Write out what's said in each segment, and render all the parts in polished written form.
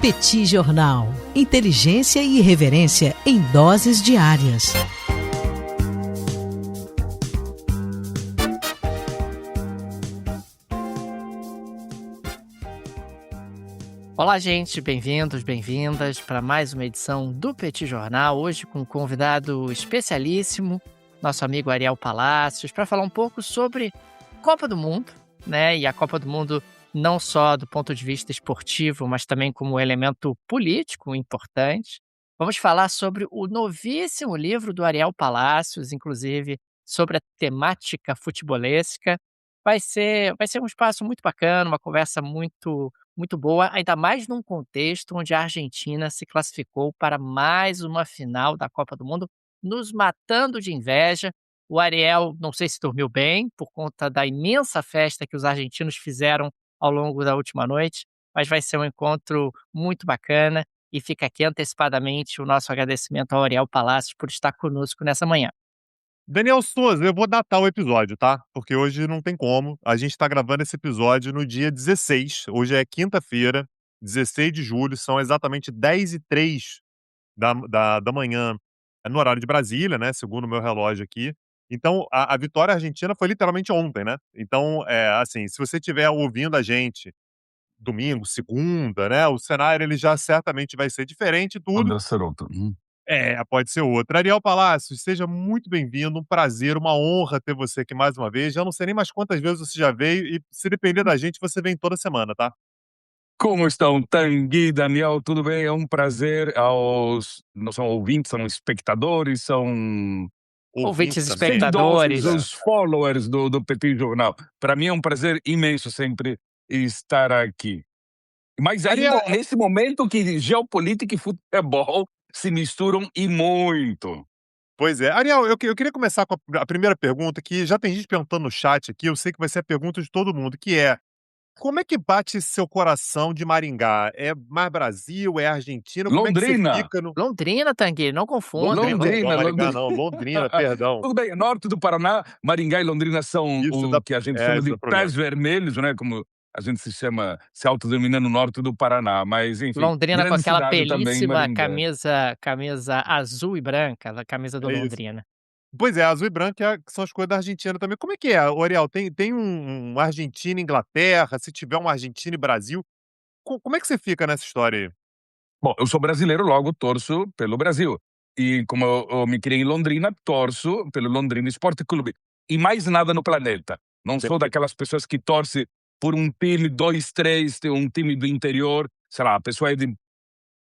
Petit Jornal. Inteligência e irreverência em doses diárias. Olá, gente, bem-vindos, bem-vindas para mais uma edição do Petit Jornal, hoje com um convidado especialíssimo, nosso amigo Ariel Palacios, para falar um pouco sobre Copa do Mundo, né? E a Copa do Mundo não só do ponto de vista esportivo, mas também como elemento político importante. Vamos falar sobre o novíssimo livro do Ariel Palacios, inclusive sobre a temática futebolesca. Vai ser um espaço muito bacana, uma conversa muito boa, ainda mais num contexto onde a Argentina se classificou para mais uma final da Copa do Mundo, nos matando de inveja. O Ariel, não sei se dormiu bem, por conta da imensa festa que os argentinos fizeram ao longo da última noite, mas vai ser um encontro muito bacana e fica aqui antecipadamente o nosso agradecimento ao Ariel Palacios por estar conosco nessa manhã. Daniel Souza, eu vou datar o episódio, tá? Porque hoje não tem como. A gente tá gravando esse episódio no dia 16. Hoje é quinta-feira, 16 de julho, são exatamente 10h03 da manhã, no horário de Brasília, né? Segundo o meu relógio aqui. Então, a vitória argentina foi literalmente ontem, né? Então, assim, se você estiver ouvindo a gente domingo, segunda, né? O cenário ele já certamente vai ser diferente, e tudo. Pode ser outro. Pode ser outra. Ariel Palacios, seja muito bem-vindo, um prazer, uma honra ter você aqui mais uma vez. Já não sei nem mais quantas vezes você já veio e, se depender da gente, você vem toda semana, tá? Como estão, Tanguy, Daniel? Tudo bem? É um prazer não são ouvintes, são espectadores, são Ouvintes e também. espectadores. os followers do Petit Jornal. Para mim é um prazer imenso sempre estar aqui. Mas ainda Ariel, nesse momento que geopolítica e futebol se misturam e muito. pois é. Ariel, eu queria começar com a primeira pergunta, que já tem gente perguntando no chat aqui, eu sei que vai ser a pergunta de todo mundo, que é: como é que bate seu coração de Maringá? É mais Brasil, é Argentina? Como é que você Londrina. fica no... Londrina, Tanguy, não confunda. Londrina, Maringá não, Londrina, perdão. Tudo bem, norte do Paraná, Maringá e Londrina são Isso o que a gente chama esse é de o problema. pés vermelhos, né? Como a gente se autodenomina no norte do Paraná. Mas, enfim, Londrina com grande aquela cidade também, belíssima Maringá. camisa azul e branca, a camisa do É isso. Londrina. Pois é, azul e branco que são as cores da Argentina também. Como é que é, ô Ariel? Tem um Argentina e Inglaterra, se tiver um Argentina e Brasil, como é que você fica nessa história aí? Bom, eu sou brasileiro, logo torço pelo Brasil. E como eu me criei em Londrina, torço pelo Londrina Esporte Clube. E mais nada no planeta. Não sou daquelas pessoas que torcem por um time, dois, três, tem um time do interior. Sei lá, a pessoa é de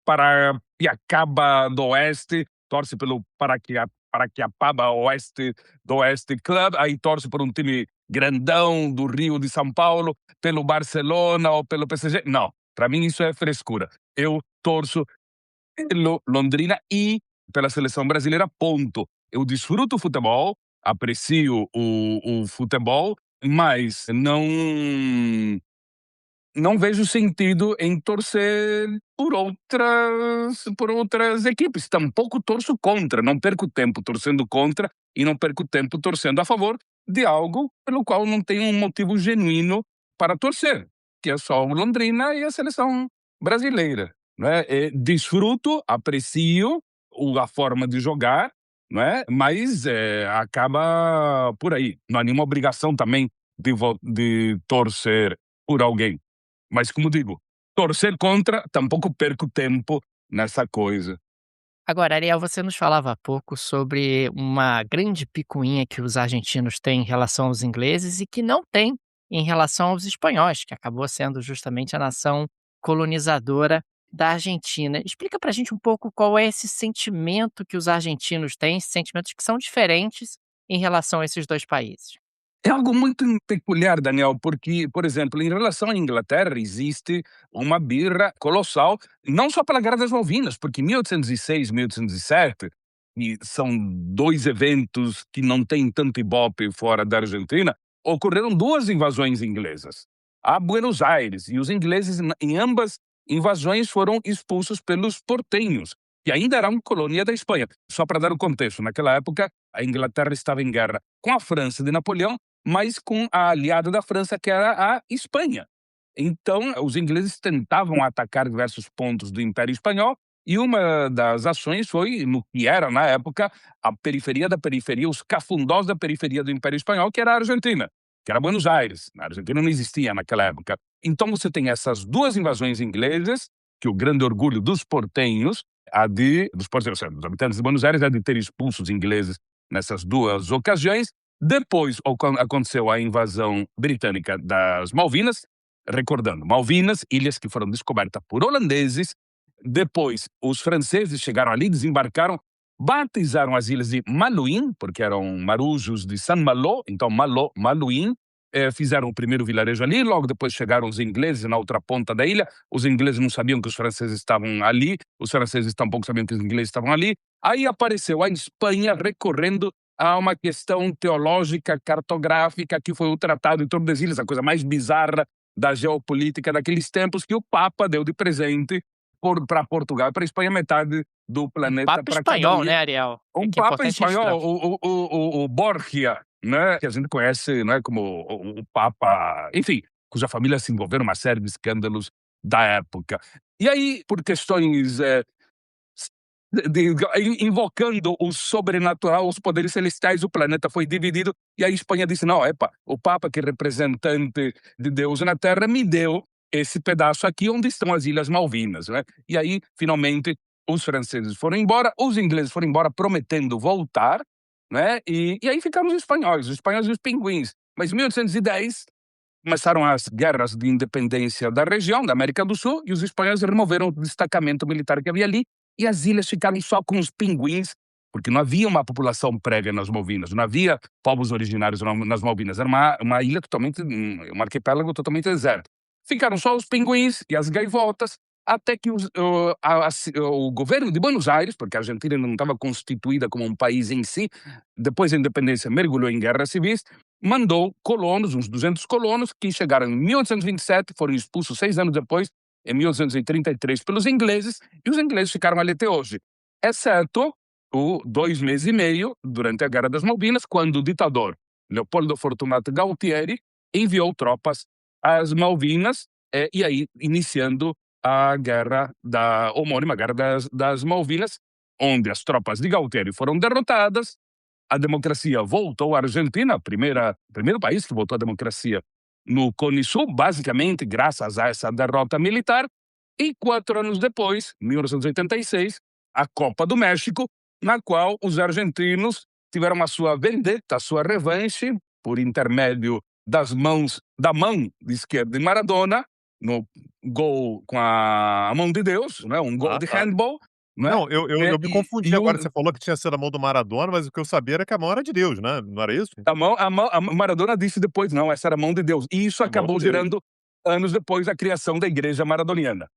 Parapiacaba do Oeste, torce pelo Paraquiapaba Oeste do Oeste Club, aí torce por um time grandão do Rio de São Paulo, pelo Barcelona ou pelo PSG. Não, para mim isso é frescura. Eu torço pelo Londrina e pela seleção brasileira, ponto. Eu desfruto o futebol, aprecio o futebol, mas não vejo sentido em torcer por outras equipes. Tampouco torço contra, não perco tempo torcendo contra e não perco tempo torcendo a favor de algo pelo qual não tenho um motivo genuíno para torcer, que é só o Londrina e a seleção brasileira, né? Desfruto, aprecio a forma de jogar, né? Mas acaba por aí. Não há nenhuma obrigação também de torcer por alguém. Mas, como digo, torcer contra, tampouco perco tempo nessa coisa. Agora, Ariel, você nos falava há pouco sobre uma grande picuinha que os argentinos têm em relação aos ingleses e que não têm em relação aos espanhóis, que acabou sendo justamente a nação colonizadora da Argentina. Explica pra gente um pouco qual é esse sentimento que os argentinos têm, esses sentimentos que são diferentes em relação a esses dois países. É algo muito peculiar, Daniel, porque, por exemplo, em relação à Inglaterra, existe uma birra colossal, não só pela Guerra das Malvinas, porque 1806, 1807, e são dois eventos que não têm tanto ibope fora da Argentina, ocorreram duas invasões inglesas a Buenos Aires, e os ingleses, em ambas invasões, foram expulsos pelos portenhos, que ainda eram colônia da Espanha. Só para dar o contexto, naquela época, a Inglaterra estava em guerra com a França de Napoleão, mas com a aliada da França, que era a Espanha. Então, os ingleses tentavam atacar diversos pontos do Império Espanhol, e uma das ações foi no que era, na época, a periferia da periferia, os cafundós da periferia do Império Espanhol, que era a Argentina, que era Buenos Aires. A Argentina não existia naquela época. Então você tem essas duas invasões inglesas, que o grande orgulho dos portenhos, dos habitantes de Buenos Aires, é de ter expulso os ingleses nessas duas ocasiões. Depois aconteceu a invasão britânica das Malvinas, recordando, Malvinas, ilhas que foram descobertas por holandeses. Depois, os franceses chegaram ali, desembarcaram, batizaram as ilhas de Malouine, porque eram marujos de Saint-Malo, então Malouine, fizeram o primeiro vilarejo ali. Logo depois chegaram os ingleses na outra ponta da ilha. Os ingleses não sabiam que os franceses estavam ali, os franceses tampouco sabiam que os ingleses estavam ali. Aí apareceu a Espanha recorrendo a uma questão teológica, cartográfica, que foi o Tratado em Torno das Ilhas, a coisa mais bizarra da geopolítica daqueles tempos, que o Papa deu de presente para Portugal e para a Espanha, metade do planeta. Papa espanhol, né, Ariel? Papa espanhol, o Borgia, né, que a gente conhece, né, como o Papa, enfim, cuja família se envolveu numa série de escândalos da época. E aí, por questões invocando o sobrenatural, os poderes celestiais, o planeta foi dividido, e a Espanha disse, não, o Papa, que é representante de Deus na Terra, me deu esse pedaço aqui onde estão as Ilhas Malvinas, né? E aí, finalmente, os franceses foram embora, os ingleses foram embora prometendo voltar, né? E aí ficaram os espanhóis e os pinguins. Mas em 1810 começaram as guerras de independência da região, da América do Sul, e os espanhóis removeram o destacamento militar que havia ali, e as ilhas ficaram só com os pinguins, porque não havia uma população prévia nas Malvinas, não havia povos originários nas Malvinas, era uma ilha totalmente, um arquipélago totalmente deserto. Ficaram só os pinguins e as gaivotas, até que o governo de Buenos Aires, porque a Argentina ainda não estava constituída como um país em si, depois da independência mergulhou em guerras civis, mandou colonos, uns 200 colonos, que chegaram em 1827, foram expulsos 6 anos depois, em 1833, pelos ingleses, e os ingleses ficaram ali até hoje, exceto 2 meses e meio, durante a Guerra das Malvinas, quando o ditador Leopoldo Fortunato Galtieri enviou tropas às Malvinas, e aí iniciando a guerra homônima Guerra das Malvinas, onde as tropas de Galtieri foram derrotadas, a democracia voltou à Argentina, primeiro país que voltou à democracia no Cone Sul, basicamente graças a essa derrota militar, e 4 anos depois, 1986, a Copa do México, na qual os argentinos tiveram a sua vendetta, a sua revanche, por intermédio da mão de esquerda de Maradona, no gol com a mão de Deus, né? Um gol de handball. Né? Não, eu me confundi agora, você falou que tinha sido a mão do Maradona, mas o que eu sabia era que a mão era de Deus, né? Não era isso? A Maradona disse depois, não, essa era a mão de Deus. E isso acabou gerando, anos depois, a criação da Igreja Maradoniana.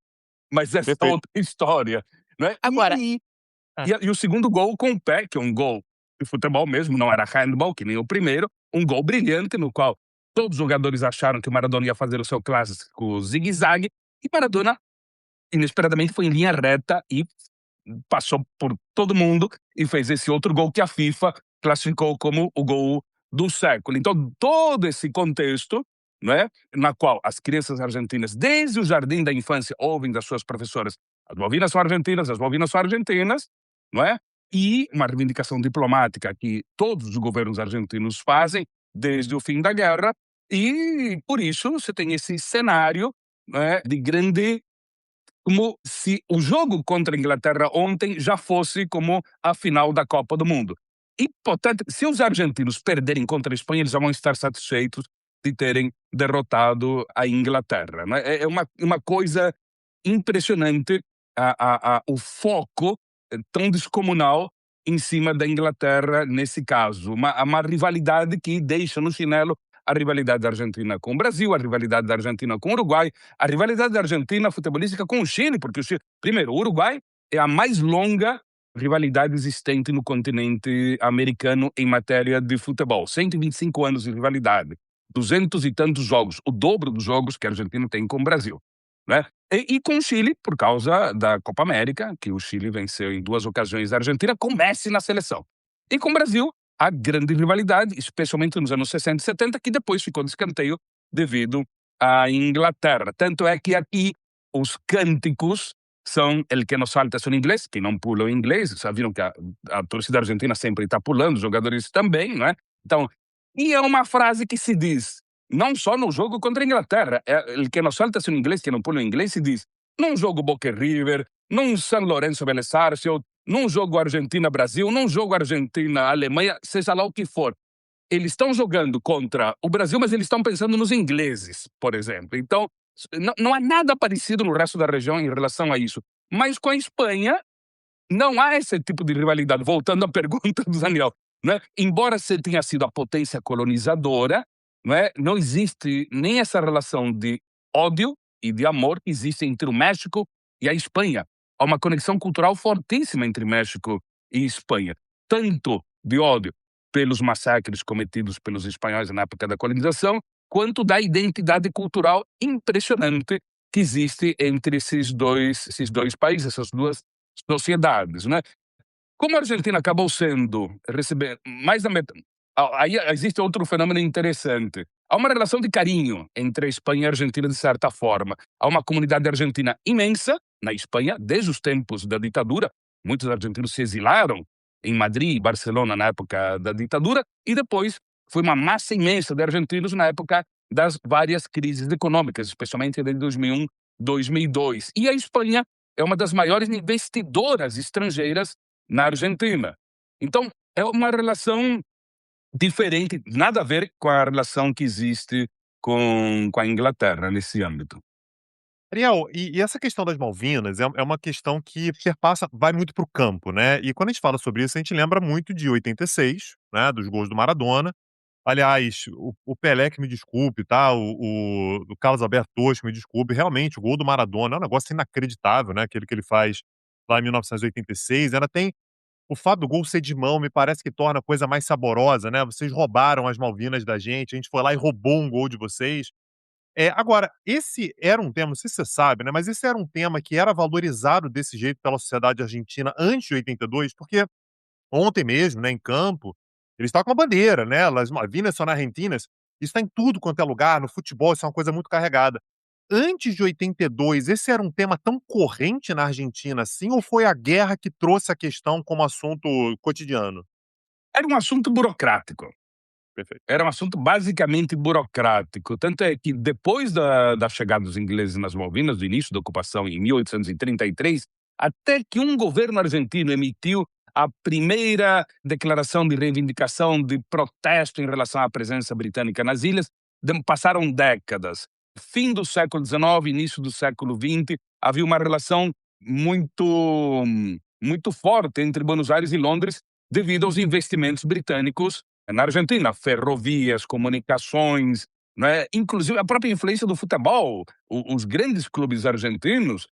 Mas essa é outra história. Né? Agora... E o segundo gol com o pé, que é um gol de futebol mesmo, não era handball, que nem o primeiro, um gol brilhante, no qual todos os jogadores acharam que o Maradona ia fazer o seu clássico zigue-zague, e Maradona, inesperadamente, foi em linha reta e passou por todo mundo e fez esse outro gol que a FIFA classificou como o gol do século. Então, todo esse contexto, né, na qual as crianças argentinas, desde o jardim da infância, ouvem das suas professoras, as Malvinas são argentinas, as Malvinas são argentinas, não é? E uma reivindicação diplomática que todos os governos argentinos fazem desde o fim da guerra, e por isso você tem esse cenário, né, de grande, como se o jogo contra a Inglaterra ontem já fosse como a final da Copa do Mundo. E, portanto, se os argentinos perderem contra a Espanha, eles já vão estar satisfeitos de terem derrotado a Inglaterra. Né? É uma coisa impressionante o foco tão descomunal em cima da Inglaterra nesse caso. Uma rivalidade que deixa no chinelo a rivalidade da Argentina com o Brasil, a rivalidade da Argentina com o Uruguai, a rivalidade da Argentina futebolística com o Chile, porque primeiro, o Uruguai é a mais longa rivalidade existente no continente americano em matéria de futebol. 125 anos de rivalidade, 200 e tantos jogos, o dobro dos jogos que a Argentina tem com o Brasil. Né? E com o Chile, por causa da Copa América, que o Chile venceu em 2 ocasiões a Argentina, com Messi na seleção. E com o Brasil, a grande rivalidade, especialmente nos anos 60 e 70, que depois ficou de escanteio devido à Inglaterra. Tanto é que aqui os cânticos são El que nos falta são em inglês, que não pulam em inglês. Já viram que a torcida argentina sempre está pulando, os jogadores também, não é? Então, e é uma frase que se diz, não só no jogo contra a Inglaterra, El que nos falta são em inglês, que não pulam em inglês, se diz num jogo Boca River, num San Lorenzo Vélez Sarsfield, num jogo Argentina-Brasil, num jogo Argentina-Alemanha, seja lá o que for. Eles estão jogando contra o Brasil, mas eles estão pensando nos ingleses, por exemplo. Então, não há nada parecido no resto da região em relação a isso. Mas com a Espanha, não há esse tipo de rivalidade. Voltando à pergunta do Daniel, né? Embora você tenha sido a potência colonizadora, não existe nem essa relação de ódio e de amor que existe entre o México e a Espanha. Há uma conexão cultural fortíssima entre México e Espanha. Tanto de ódio pelos massacres cometidos pelos espanhóis na época da colonização, quanto da identidade cultural impressionante que existe entre esses dois países, essas duas sociedades, né? Como a Argentina acabou recebendo mais da metade, aí existe outro fenômeno interessante. Há uma relação de carinho entre a Espanha e a Argentina, de certa forma. Há uma comunidade argentina imensa na Espanha, desde os tempos da ditadura. Muitos argentinos se exilaram em Madrid e Barcelona na época da ditadura, e depois foi uma massa imensa de argentinos na época das várias crises econômicas, especialmente de 2001, 2002. E a Espanha é uma das maiores investidoras estrangeiras na Argentina. Então, é uma relação diferente, nada a ver com a relação que existe com a Inglaterra nesse âmbito. Ariel, e essa questão das Malvinas é uma questão que vai muito para o campo, né? E quando a gente fala sobre isso, a gente lembra muito de 86, né? Dos gols do Maradona. Aliás, o Pelé que me desculpe, tá? O Carlos Alberto Tosco me desculpe. Realmente, o gol do Maradona é um negócio inacreditável, né? Aquele que ele faz lá em 1986. Ainda tem o fato do gol ser de mão, me parece que torna a coisa mais saborosa, né? Vocês roubaram as Malvinas da gente, a gente foi lá e roubou um gol de vocês. Agora, esse era um tema, não sei se você sabe, né, mas esse era um tema que era valorizado desse jeito pela sociedade argentina antes de 82, porque ontem mesmo, né, em campo, eles estavam com uma bandeira, né, Las Malvinas são argentinas, isso está em tudo quanto é lugar, no futebol isso é uma coisa muito carregada. Antes de 82, esse era um tema tão corrente na Argentina assim, ou foi a guerra que trouxe a questão como assunto cotidiano? Era um assunto burocrático. Perfeito. Era um assunto basicamente burocrático. Tanto é que depois da chegada dos ingleses nas Malvinas, do início da ocupação em 1833, até que um governo argentino emitiu a primeira declaração de reivindicação, de protesto em relação à presença britânica nas ilhas, passaram décadas. Fim do século XIX, início do século XX, havia uma relação muito forte entre Buenos Aires e Londres devido aos investimentos britânicos na Argentina, ferrovias, comunicações, né? Inclusive a própria influência do futebol. Os grandes clubes argentinos,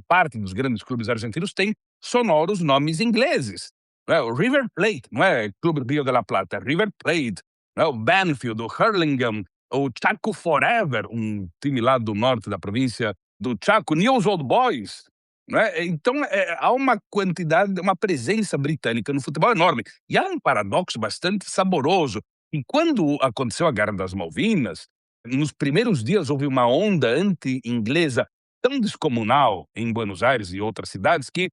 parte dos grandes clubes argentinos tem sonoros nomes ingleses. Né? O River Plate, não é Clube Rio de la Plata, River Plate, né? O Banfield, o Hurlingham, o Chaco Forever, um time lá do norte da província do Chaco, News Old Boys. Né? Então, há uma quantidade, uma presença britânica no futebol enorme. E há um paradoxo bastante saboroso. E quando aconteceu a Guerra das Malvinas, nos primeiros dias houve uma onda anti-inglesa tão descomunal em Buenos Aires e outras cidades que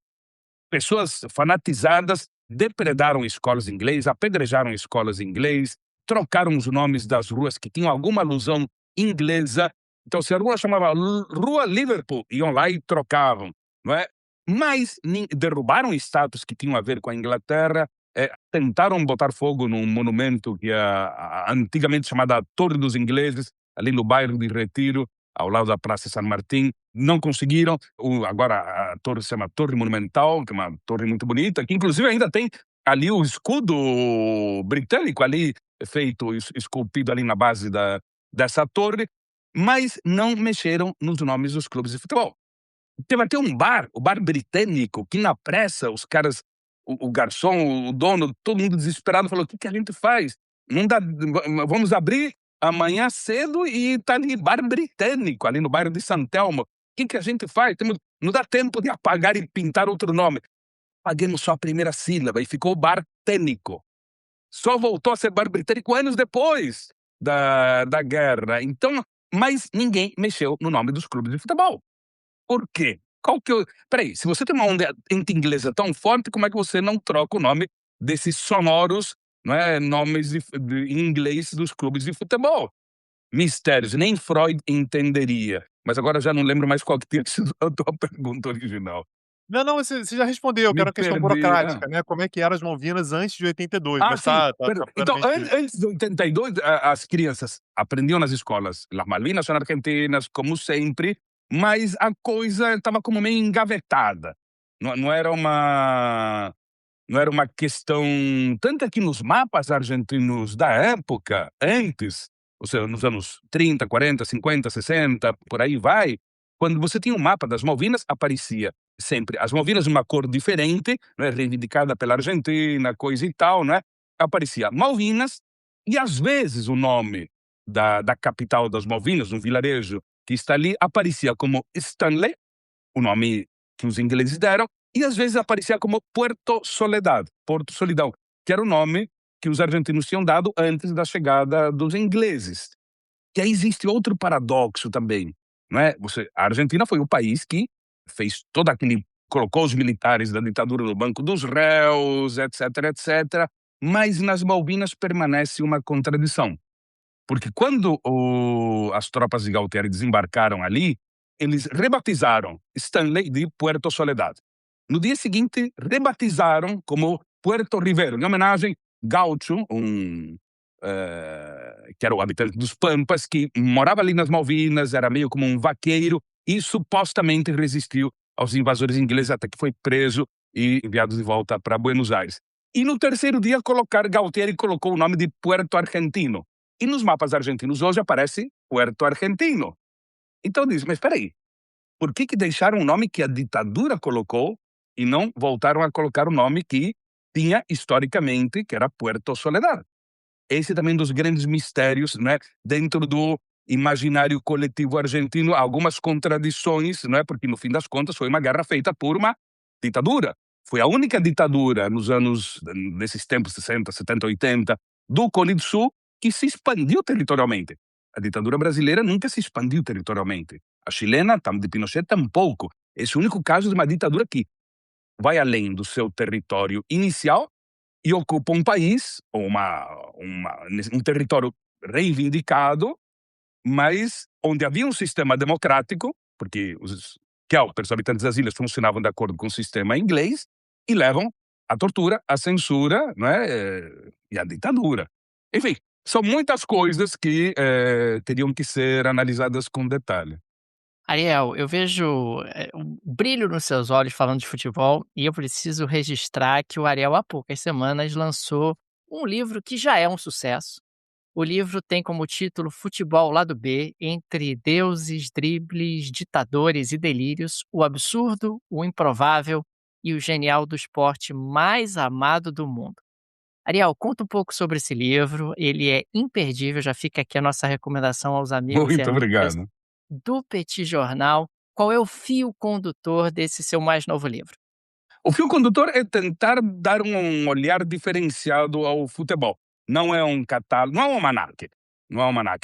pessoas fanatizadas depredaram escolas inglesas, apedrejaram escolas inglesas, trocaram os nomes das ruas que tinham alguma alusão inglesa. Então, se a rua chamava Rua Liverpool, iam lá e trocavam. Não é? Mas derrubaram estátuas que tinham a ver com a Inglaterra, tentaram botar fogo num monumento que antigamente chamada Torre dos Ingleses, ali no bairro de Retiro, ao lado da Praça San Martín. Não conseguiram. Agora a torre se chama Torre Monumental, que é uma torre muito bonita, que inclusive ainda tem ali o escudo britânico ali feito, esculpido ali na base dessa torre, mas não mexeram nos nomes dos clubes de futebol. Teve até um bar, o bar britânico, que na pressa os caras, o garçom, o dono, todo mundo desesperado, falou: o que a gente faz? Não dá, vamos abrir amanhã cedo e tá ali bar britânico, ali no bairro de San Telmo. O que a gente faz? Não dá tempo de apagar e pintar outro nome. Apaguemos só a primeira sílaba e ficou bar tênico. Só voltou a ser bar britânico anos depois da guerra. Então, mas ninguém mexeu no nome dos clubes de futebol. Por quê? Peraí, se você tem uma onda anti-inglesa tão forte, como é que você não troca o nome desses sonoros, não é, nomes em inglês dos clubes de futebol? Mistérios, nem Freud entenderia. Mas agora já não lembro mais qual que tinha sido a tua pergunta original. Não, você já respondeu, que Me era a questão perdi. burocrática, né, como é que eram as Malvinas antes de 82, mas Sim. tá Então, plenamente antes de 82, as crianças aprendiam nas escolas. Las Malvinas são argentinas, como sempre, mas a coisa estava como meio engavetada. Não era uma questão. Tanto é que nos mapas argentinos da época, antes, ou seja, nos anos 30, 40, 50, 60, por aí vai, quando você tinha um mapa das Malvinas, aparecia sempre as Malvinas, uma cor diferente, não é, reivindicada pela Argentina, coisa e tal, não é? Aparecia Malvinas, e às vezes o nome da capital das Malvinas, um vilarejo que está ali, aparecia como Stanley, o nome que os ingleses deram, e às vezes aparecia como Puerto Soledad, Porto Solidão, que era o nome que os argentinos tinham dado antes da chegada dos ingleses. E aí existe outro paradoxo também, não é? A Argentina foi o país que fez colocou os militares da ditadura no banco dos réus, etc, etc, mas nas Malvinas permanece uma contradição. Porque quando as tropas de Galtieri desembarcaram ali, eles rebatizaram Stanley de Puerto Soledad. No dia seguinte, rebatizaram como Puerto Rivero, em homenagem a Gaucho, que era o habitante dos Pampas, que morava ali nas Malvinas, era meio como um vaqueiro e supostamente resistiu aos invasores ingleses até que foi preso e enviado de volta para Buenos Aires. E no terceiro dia, Galtieri colocou o nome de Puerto Argentino. E nos mapas argentinos hoje aparece Puerto Argentino. Então diz, mas espera aí, por que deixaram o nome que a ditadura colocou e não voltaram a colocar o nome que tinha historicamente, que era Puerto Soledad? Esse também é um dos grandes mistérios, né, dentro do imaginário coletivo argentino, algumas contradições, não é? Porque no fim das contas foi uma guerra feita por uma ditadura. Foi a única ditadura nesses tempos 60, 70, 80, do Cone do Sul, que se expandiu territorialmente. A ditadura brasileira nunca se expandiu territorialmente. A chilena, de Pinochet, tampouco. Esse é o único caso de uma ditadura que vai além do seu território inicial e ocupa um país, ou um território reivindicado, mas onde havia um sistema democrático, porque os habitantes das ilhas funcionavam de acordo com o sistema inglês, e levam a tortura, a censura, não é? E a ditadura. Enfim, são muitas coisas que teriam que ser analisadas com detalhe. Ariel, eu vejo um brilho nos seus olhos falando de futebol e eu preciso registrar que o Ariel, há poucas semanas, lançou um livro que já é um sucesso. O livro tem como título Futebol Lado B, entre deuses, dribles, ditadores e delírios, o absurdo, o improvável e o genial do esporte mais amado do mundo. Ariel, conta um pouco sobre esse livro, ele é imperdível, já fica aqui a nossa recomendação aos amigos e Muito amigas obrigado. do Petit Jornal. Qual é o fio condutor desse seu mais novo livro? O fio condutor é tentar dar um olhar diferenciado ao futebol. Não é um catálogo, não é um almanaque.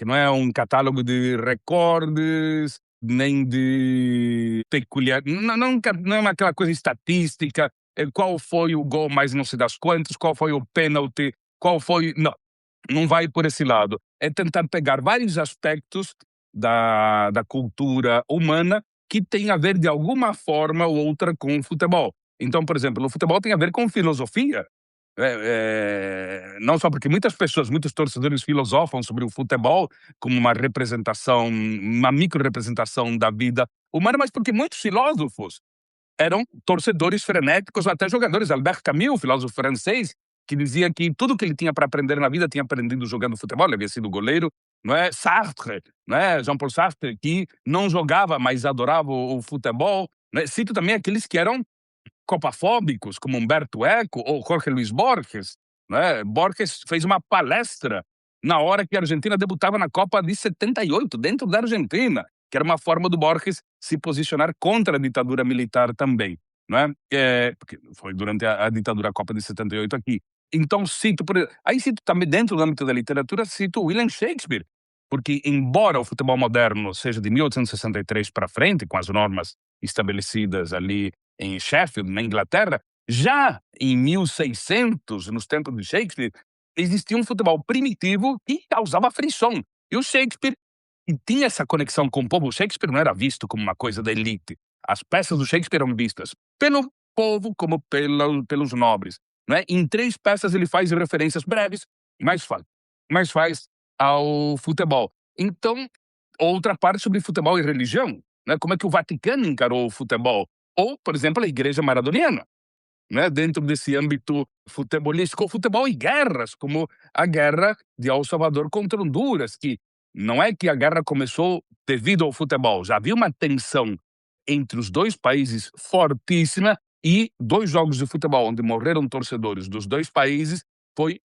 Não é um catálogo de recordes, nem de peculiar. Não é aquela coisa estatística. Qual foi o gol mais não sei das quantas, qual foi o pênalti, qual foi. Não vai por esse lado. É tentar pegar vários aspectos da cultura humana que tem a ver de alguma forma ou outra com o futebol. Então, por exemplo, o futebol tem a ver com filosofia. Não só porque muitos torcedores filosofam sobre o futebol como uma representação, uma micro-representação da vida humana, mas porque muitos filósofos eram torcedores frenéticos, ou até jogadores. Albert Camus, o filósofo francês, que dizia que tudo que ele tinha para aprender na vida tinha aprendido jogando futebol, ele havia sido goleiro, não é? Sartre, não é? Jean-Paul Sartre, que não jogava, mas adorava o futebol. Não é? Cito também aqueles que eram copafóbicos, como Humberto Eco ou Jorge Luis Borges. Não é? Borges fez uma palestra na hora que a Argentina debutava na Copa de 78, dentro da Argentina, que era uma forma do Borges se posicionar contra a ditadura militar também. Não é? Porque foi durante a ditadura, a Copa de 78 aqui. Então cito também dentro do âmbito da literatura, cito William Shakespeare, porque embora o futebol moderno seja de 1863 para frente, com as normas estabelecidas ali em Sheffield, na Inglaterra, já em 1600, nos tempos de Shakespeare, existia um futebol primitivo que causava aflição. E o Shakespeare tinha essa conexão com o povo. O Shakespeare não era visto como uma coisa da elite. As peças do Shakespeare eram vistas pelo povo como pelos nobres. Não é? Em 3 peças ele faz referências breves, mas faz ao futebol. Então, outra parte sobre futebol e religião. Né? Como é que o Vaticano encarou o futebol? Ou, por exemplo, a Igreja Maradoniana. Né, dentro desse âmbito futebolístico, futebol e guerras, como a guerra de El Salvador contra Honduras, que não é que a guerra começou devido ao futebol, já havia uma tensão entre os 2 países fortíssima, e 2 jogos de futebol onde morreram torcedores dos 2 países foi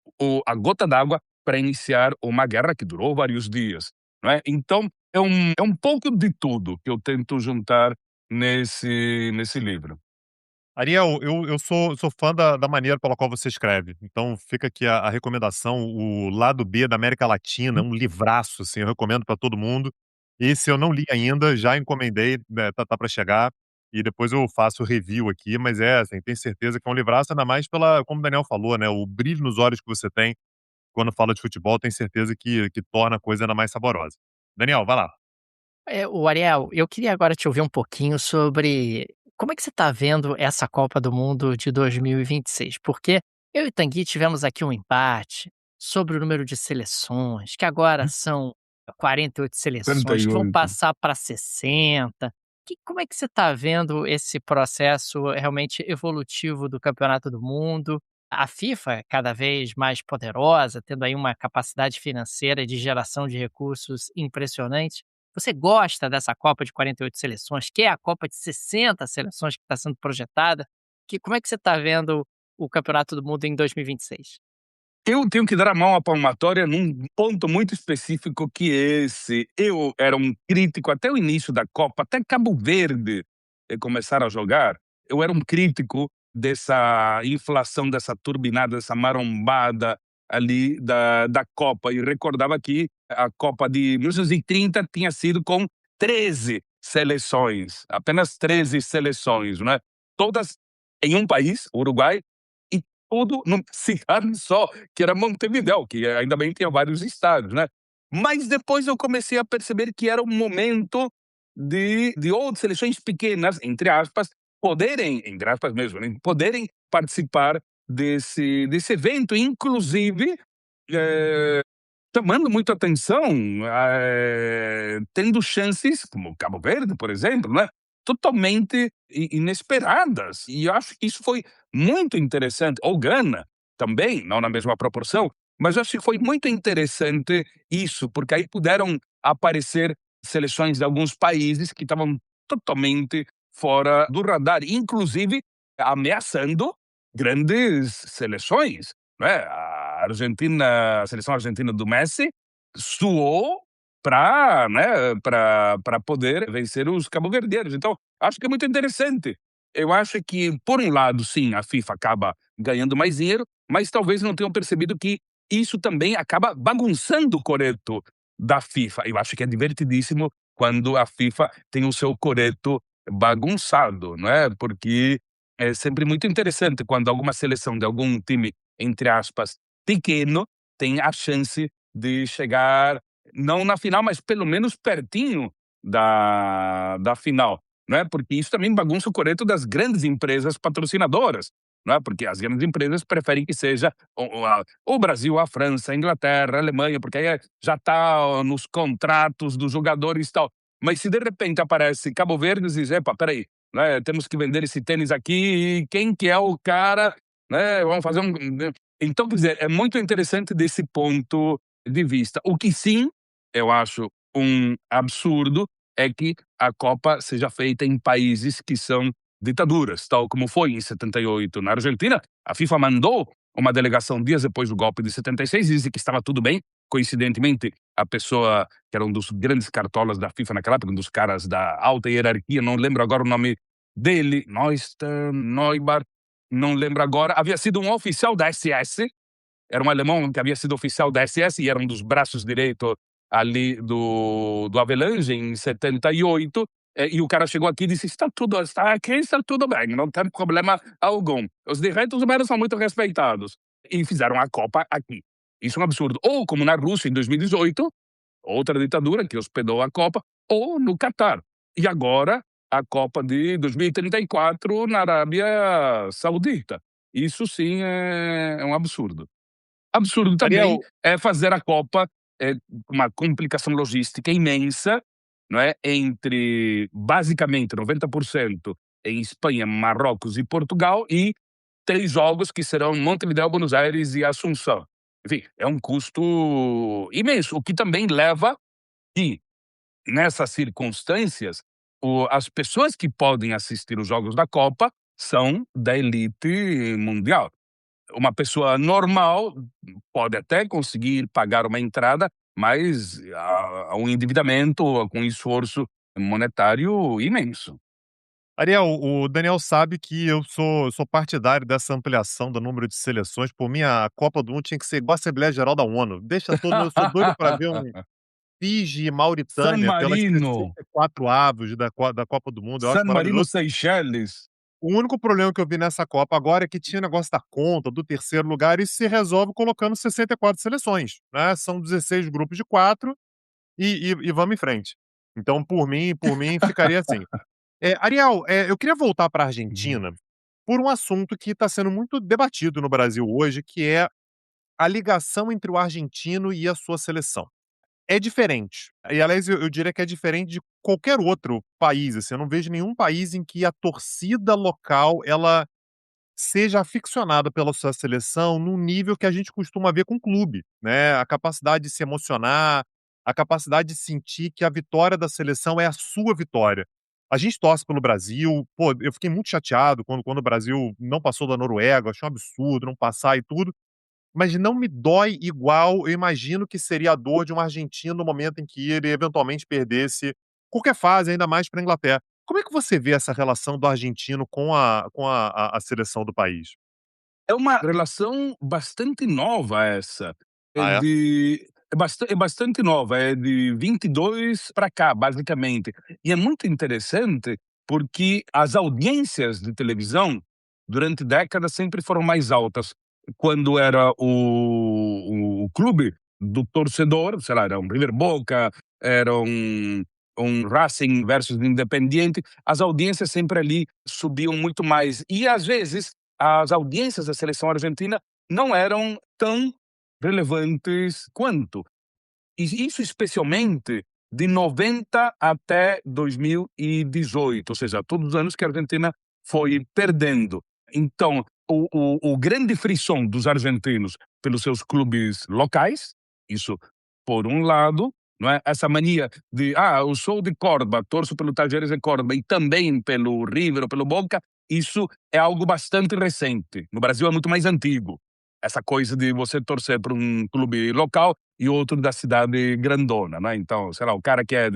a gota d'água para iniciar uma guerra que durou vários dias. Não é? Então, é um pouco de tudo que eu tento juntar nesse livro. Ariel, eu sou fã da maneira pela qual você escreve. Então fica aqui a recomendação, o Lado B da América Latina, um livraço, assim, eu recomendo para todo mundo. Esse eu não li ainda, já encomendei, né, tá para chegar, e depois eu faço o review aqui, mas assim, tenho certeza que é um livraço, ainda mais como o Daniel falou, né, o brilho nos olhos que você tem quando fala de futebol, tenho certeza que torna a coisa ainda mais saborosa. Daniel, vai lá. O Ariel, eu queria agora te ouvir um pouquinho sobre como é que você está vendo essa Copa do Mundo de 2026? Porque eu e Tanguy tivemos aqui um empate sobre o número de seleções, que agora são 48 seleções, que vão 38. passar para 60. Como é que você está vendo esse processo realmente evolutivo do Campeonato do Mundo? A FIFA é cada vez mais poderosa, tendo aí uma capacidade financeira de geração de recursos impressionante. Você gosta dessa Copa de 48 seleções, que é a Copa de 60 seleções que está sendo projetada? Como é que você está vendo o Campeonato do Mundo em 2026? Eu tenho que dar a mão à palmatória num ponto muito específico que esse. Eu era um crítico até o início da Copa, até Cabo Verde começar a jogar. Eu era um crítico dessa inflação, dessa turbinada, dessa marombada ali da Copa. E recordava que a Copa de 1930 tinha sido com 13 seleções, apenas 13 seleções, né? Todas em um país, o Uruguai, e tudo numa cidade só, que era Montevidéu, que ainda bem tinha vários estádios, né? Mas depois eu comecei a perceber que era um momento de outras seleções pequenas, entre aspas, poderem, entre aspas mesmo, né, poderem participar desse evento, inclusive chamando muito atenção, tendo chances, como Cabo Verde, por exemplo, né, totalmente inesperadas. E eu acho que isso foi muito interessante. Ou Gana, também, não na mesma proporção, mas eu acho que foi muito interessante isso, porque aí puderam aparecer seleções de alguns países que estavam totalmente fora do radar, inclusive ameaçando grandes seleções. Né? A seleção argentina do Messi suou para, né, para poder vencer os cabo-verdianos. Então, acho que é muito interessante. Eu acho que, por um lado, sim, a FIFA acaba ganhando mais dinheiro, mas talvez não tenham percebido que isso também acaba bagunçando o coreto da FIFA. Eu acho que é divertidíssimo quando a FIFA tem o seu coreto bagunçado, não é? Porque é sempre muito interessante quando alguma seleção de algum time, entre aspas, pequeno, tem a chance de chegar, não na final, mas pelo menos pertinho da final. Não é? Porque isso também bagunça o coreto das grandes empresas patrocinadoras. Não é? Porque as grandes empresas preferem que seja o Brasil, a França, a Inglaterra, a Alemanha, porque aí já está nos contratos dos jogadores e tal. Mas se de repente aparece Cabo Verde e diz, epa, peraí, né, temos que vender esse tênis aqui, e quem que é o cara, né, vamos fazer um... Então, quer dizer, é muito interessante desse ponto de vista. O que sim, eu acho um absurdo, é que a Copa seja feita em países que são ditaduras, tal como foi em 78 na Argentina. A FIFA mandou uma delegação dias depois do golpe de 76 e disse que estava tudo bem. Coincidentemente, a pessoa que era um dos grandes cartolas da FIFA naquela época, um dos caras da alta hierarquia, não lembro agora o nome dele, Neubar, não lembro agora, havia sido um oficial da SS, era um alemão que havia sido oficial da SS e era um dos braços direitos ali do Avelange em 78, e o cara chegou aqui e disse: está tudo bem, não tem problema algum. Os direitos humanos são muito respeitados. E fizeram a Copa aqui. Isso é um absurdo. Ou como na Rússia em 2018, outra ditadura que hospedou a Copa, ou no Catar. E agora a Copa de 2034 na Arábia Saudita. Isso sim é um absurdo. Absurdo também Ariel, é fazer a Copa, uma complicação logística imensa, não é, entre basicamente 90% em Espanha, Marrocos e Portugal, e 3 jogos que serão Montevideo, Buenos Aires e Assunção. Enfim, é um custo imenso, o que também leva que, nessas circunstâncias, as pessoas que podem assistir os jogos da Copa são da elite mundial. Uma pessoa normal pode até conseguir pagar uma entrada, mas há um endividamento com esforço monetário imenso. Ariel, o Daniel sabe que eu sou partidário dessa ampliação do número de seleções. Por mim, a Copa do Mundo tinha que ser igual a Assembleia Geral da ONU. Deixa todo mundo, eu sou doido para ver um Fiji e San Mauritânia pelas Marino, 64 avos da Copa do Mundo. Eu acho San Marino, maravilhoso. Seychelles. O único problema que eu vi nessa Copa agora é que tinha o negócio da conta, do terceiro lugar, e isso se resolve colocando 64 seleções, né? São 16 grupos de 4 e vamos em frente. Então, por mim, ficaria assim. Ariel, eu queria voltar para a Uhum. Argentina por um assunto que está sendo muito debatido no Brasil hoje, que é a ligação entre o argentino e a sua seleção. É diferente. E, aliás, eu diria que é diferente de qualquer outro país, assim, eu não vejo nenhum país em que a torcida local, ela seja aficionada pela sua seleção num nível que a gente costuma ver com clube, né, a capacidade de se emocionar, a capacidade de sentir que a vitória da seleção é a sua vitória. A gente torce pelo Brasil, pô, eu fiquei muito chateado quando o Brasil não passou da Noruega, achei um absurdo não passar e tudo, mas não me dói igual eu imagino que seria a dor de um argentino no momento em que ele eventualmente perdesse qualquer fase, ainda mais para a Inglaterra. Como é que você vê essa relação do argentino com a seleção do país? É uma relação bastante nova essa. Ah, é? É bastante nova, é de 22 para cá, basicamente. E é muito interessante, porque as audiências de televisão, durante décadas, sempre foram mais altas. Quando era o clube do torcedor, sei lá, era um River Boca, era um Racing versus Independiente, as audiências sempre ali subiam muito mais. E, às vezes, as audiências da seleção argentina não eram tão relevantes quanto. E isso especialmente de 90 até 2018, ou seja, todos os anos que a Argentina foi perdendo. Então, o grande frisson dos argentinos pelos seus clubes locais, isso por um lado, não é? Essa mania de, eu sou de Córdoba, torço pelo Talleres de Córdoba e também pelo River ou pelo Boca, isso é algo bastante recente. No Brasil é muito mais antigo. Essa coisa de você torcer para um clube local e outro da cidade grandona, né? Então, sei lá, o cara que é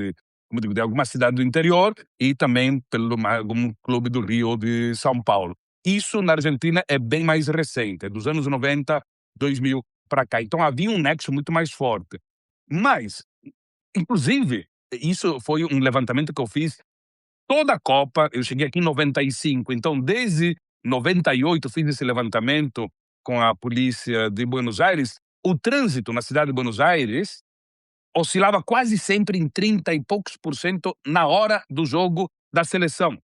como digo, de alguma cidade do interior e também pelo algum clube do Rio ou de São Paulo. Isso na Argentina é bem mais recente, é dos anos 90, 2000 para cá. Então havia um nexo muito mais forte. Mas, inclusive, isso foi um levantamento que eu fiz toda a Copa. Eu cheguei aqui em 95, então desde 98 fiz esse levantamento com a polícia de Buenos Aires. O trânsito na cidade de Buenos Aires oscilava quase sempre em 30 e poucos por cento na hora do jogo da seleção.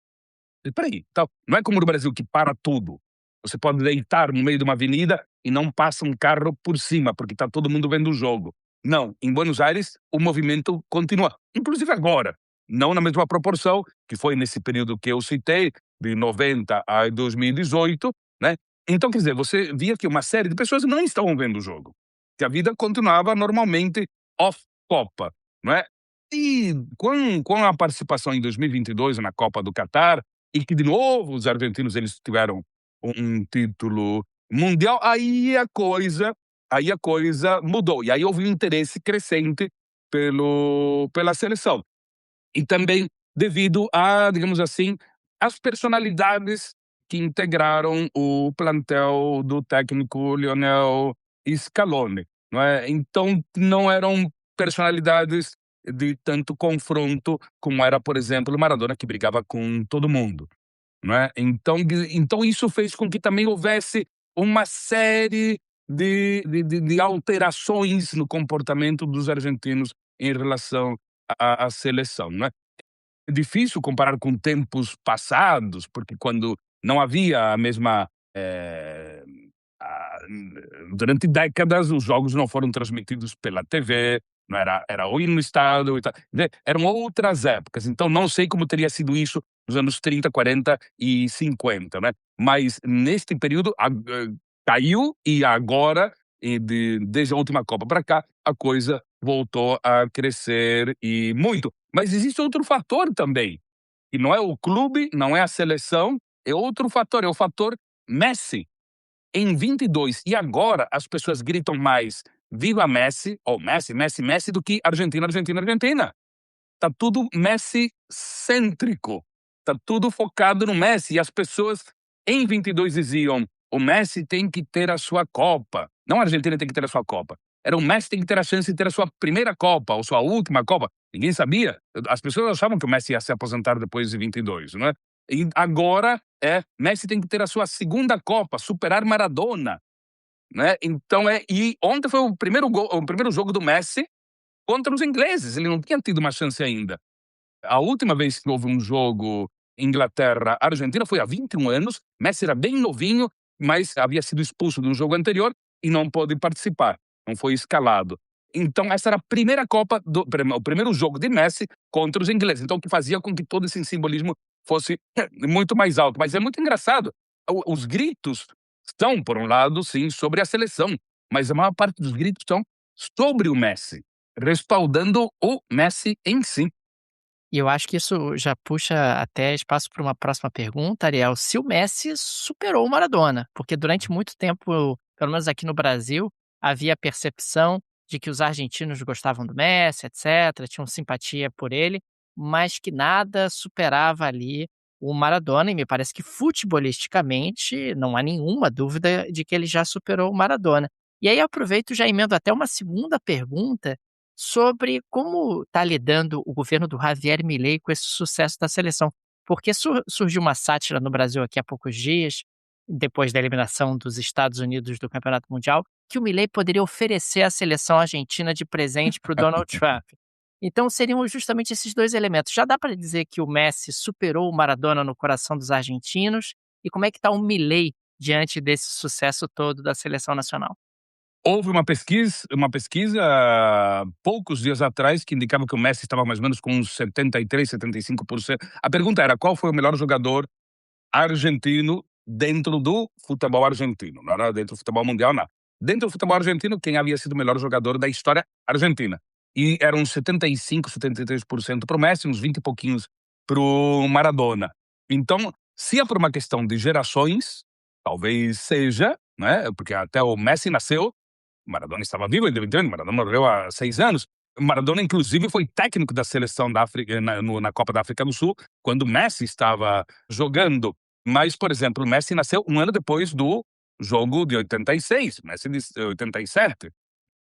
Espera aí, então, não é como no Brasil que para tudo. Você pode deitar no meio de uma avenida e não passa um carro por cima, porque está todo mundo vendo o jogo. Não, em Buenos Aires o movimento continua, inclusive agora. Não na mesma proporção, que foi nesse período que eu citei, de 90 a 2018, né? Então, quer dizer, você via que uma série de pessoas não estavam vendo o jogo. Que a vida continuava normalmente off-Copa, não é? E com a participação em 2022 na Copa do Catar, e que de novo os argentinos eles tiveram um título mundial, aí a coisa mudou. E aí houve um interesse crescente pela seleção. E também devido a, digamos assim, as personalidades que integraram o plantel do técnico Lionel Scaloni, não é? Então não eram personalidades de tanto confronto, como era, por exemplo, o Maradona, que brigava com todo mundo, não é? Então isso fez com que também houvesse uma série de alterações no comportamento dos argentinos em relação à seleção, não é? É difícil comparar com tempos passados, porque quando não havia a mesma. Durante décadas, os jogos não foram transmitidos pela TV, não era ou ir no estado e tal. Eram outras épocas, então não sei como teria sido isso nos anos 30, 40 e 50, né? Mas neste período caiu e agora, desde a última Copa para cá, a coisa voltou a crescer e muito. Mas existe outro fator também, que não é o clube, não é a seleção, é outro fator, é o fator Messi. Em 22 e agora as pessoas gritam mais viva Messi, ou Messi, Messi, Messi, do que Argentina, Argentina, Argentina. Tá tudo Messi-cêntrico, tá tudo focado no Messi. E as pessoas em 22 diziam, o Messi tem que ter a sua Copa. Não a Argentina tem que ter a sua Copa. Era o Messi tem que ter a chance de ter a sua primeira Copa, ou sua última Copa. Ninguém sabia. As pessoas achavam que o Messi ia se aposentar depois de 22, não é? E agora Messi tem que ter a sua segunda Copa, superar Maradona, né? Então e ontem foi o primeiro jogo do Messi contra os ingleses. Ele não tinha tido uma chance ainda. A última vez que houve um jogo Inglaterra-Argentina foi há 21 anos. Messi era bem novinho, mas havia sido expulso de um jogo anterior e não pôde participar. Não foi escalado. Então essa era a primeira Copa, o primeiro jogo de Messi contra os ingleses. Então o que fazia com que todo esse simbolismo fosse muito mais alto. Mas é muito engraçado. Os gritos são, por um lado, sim, sobre a seleção. Mas a maior parte dos gritos são sobre o Messi, respaldando o Messi em si. E eu acho que isso já puxa até espaço para uma próxima pergunta, Ariel. Se o Messi superou o Maradona, porque durante muito tempo, pelo menos aqui no Brasil, havia a percepção de que os argentinos gostavam do Messi, etc., tinham simpatia por ele, mas que nada superava ali o Maradona, e me parece que futebolisticamente não há nenhuma dúvida de que ele já superou o Maradona. E aí aproveito e já emendo até uma segunda pergunta sobre como está lidando o governo do Javier Milei com esse sucesso da seleção. Porque surgiu uma sátira no Brasil aqui há poucos dias, depois da eliminação dos Estados Unidos do Campeonato Mundial, que o Milei poderia oferecer a seleção argentina de presente para o Donald Trump. Então seriam justamente esses dois elementos. Já dá para dizer que o Messi superou o Maradona no coração dos argentinos? E como é que está o Milei diante desse sucesso todo da seleção nacional? Houve uma pesquisa poucos dias atrás que indicava que o Messi estava mais ou menos com uns 73, 75%. A pergunta era qual foi o melhor jogador argentino dentro do futebol argentino. Não era dentro do futebol mundial, não. Dentro do futebol argentino, quem havia sido o melhor jogador da história argentina. E eram 75, 73% para o Messi, uns 20 e pouquinhos para o Maradona. Então, se é por uma questão de gerações, talvez seja, né? Porque até o Messi nasceu, Maradona estava vivo, evidentemente, Maradona morreu há 6 anos. Maradona, inclusive, foi técnico da seleção da África, na Copa da África do Sul, quando Messi estava jogando. Mas, por exemplo, o Messi nasceu um ano depois do jogo de 86, Messi de 87.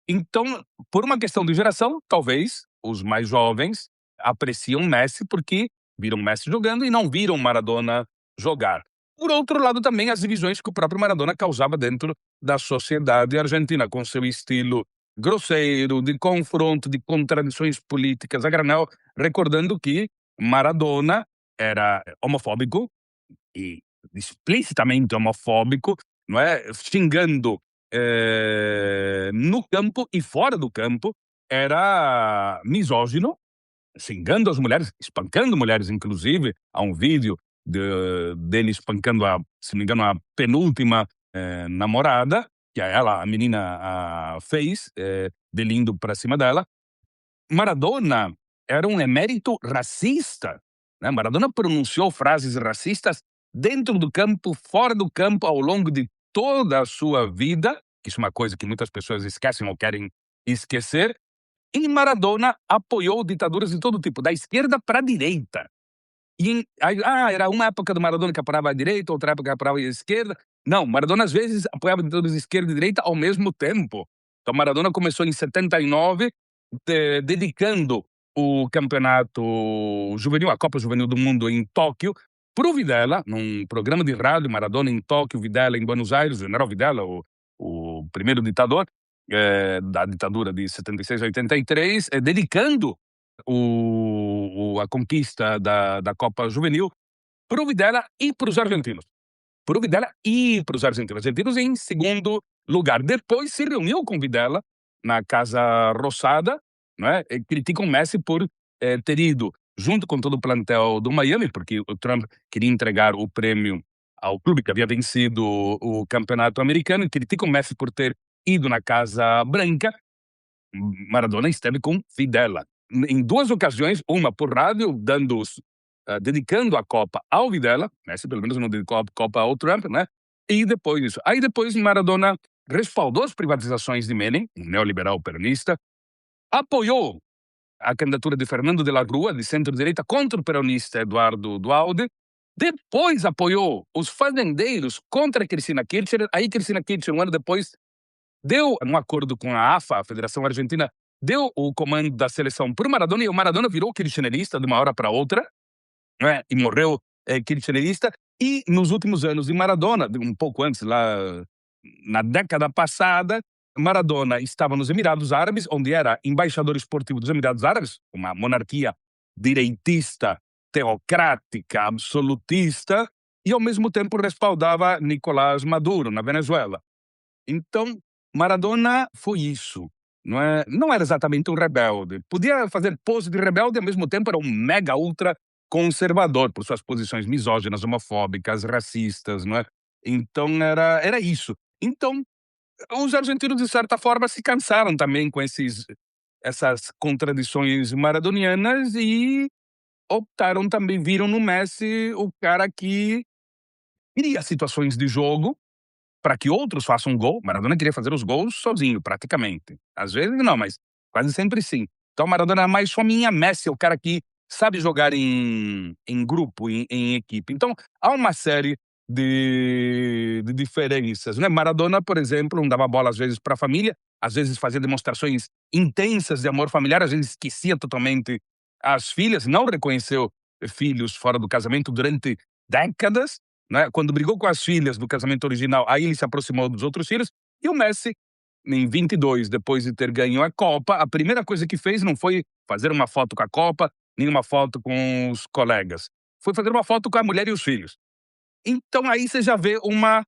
Então, por uma questão de geração, talvez os mais jovens apreciam Messi porque viram Messi jogando e não viram Maradona jogar. Por outro lado, também as divisões que o próprio Maradona causava dentro da sociedade argentina, com seu estilo grosseiro, de confronto, de contradições políticas a granel, recordando que Maradona era homofóbico, e explicitamente homofóbico, não é? Xingando no campo e fora do campo, era misógino, xingando as mulheres, espancando mulheres, inclusive. Há um vídeo dele espancando, se não me engano, a penúltima namorada, que a menina fez, dele indo para cima dela. Maradona era um emérito racista, né? Maradona pronunciou frases racistas dentro do campo, fora do campo, ao longo de toda a sua vida, que isso é uma coisa que muitas pessoas esquecem ou querem esquecer. E Maradona apoiou ditaduras de todo tipo, da esquerda para a direita. Era uma época do Maradona que apoiava a direita, outra época que apoiava a esquerda. Não, Maradona às vezes apoiava ditaduras de esquerda e direita ao mesmo tempo. Então Maradona começou em 79, dedicando o campeonato juvenil, a Copa Juvenil do Mundo em Tóquio, para o Videla, num programa de rádio, Maradona em Tóquio, Videla em Buenos Aires, o general Videla, o primeiro ditador da ditadura de 76 a 83, dedicando a conquista da Copa Juvenil para o Videla e para os argentinos. Para o Videla e para os argentinos. Argentinos em segundo lugar. Depois se reuniu com o Videla na Casa Rosada, né? E criticam o Messi por ter ido junto com todo o plantel do Miami, porque o Trump queria entregar o prêmio ao clube que havia vencido o campeonato americano, e criticam o Messi por ter ido na Casa Branca. Maradona esteve com Videla em duas ocasiões, uma por rádio, dedicando a Copa ao Videla, Messi pelo menos não dedicou a Copa ao Trump, né? E depois disso. Aí depois Maradona respaldou as privatizações de Menem, um neoliberal peronista, apoiou a candidatura de Fernando de la Rúa, de centro-direita, contra o peronista Eduardo Duhalde, depois apoiou os fazendeiros contra Cristina Kirchner. Aí Cristina Kirchner, um ano depois, deu um acordo com a AFA, a Federação Argentina, deu o comando da seleção para o Maradona, e o Maradona virou kirchnerista de uma hora para outra, né? E morreu kirchnerista. E nos últimos anos de Maradona, um pouco antes, lá na década passada, Maradona estava nos Emirados Árabes, onde era embaixador esportivo dos Emirados Árabes, uma monarquia direitista, teocrática, absolutista, e ao mesmo tempo respaldava Nicolás Maduro na Venezuela. Então, Maradona foi isso. Não era exatamente um rebelde. Podia fazer pose de rebelde e ao mesmo tempo era um mega ultra conservador por suas posições misóginas, homofóbicas, racistas, não é? Então era isso. Então, os argentinos de certa forma se cansaram também com essas contradições maradonianas e optaram também, viram no Messi o cara que cria situações de jogo para que outros façam gol. Maradona queria fazer os gols sozinho, praticamente. Às vezes não, mas quase sempre sim. Então Maradona é mais fominha, Messi é o cara que sabe jogar em grupo, em equipe. Então há uma série de diferenças, né? Maradona, por exemplo, não dava bola às vezes para a família, às vezes fazia demonstrações intensas de amor familiar, às vezes esquecia totalmente as filhas, não reconheceu filhos fora do casamento durante décadas, né? Quando brigou com as filhas do casamento original, aí ele se aproximou dos outros filhos. E o Messi, em 22, depois de ter ganho a Copa, a primeira coisa que fez não foi fazer uma foto com a Copa, nem uma foto com os colegas. Foi fazer uma foto com a mulher e os filhos. Então aí você já vê uma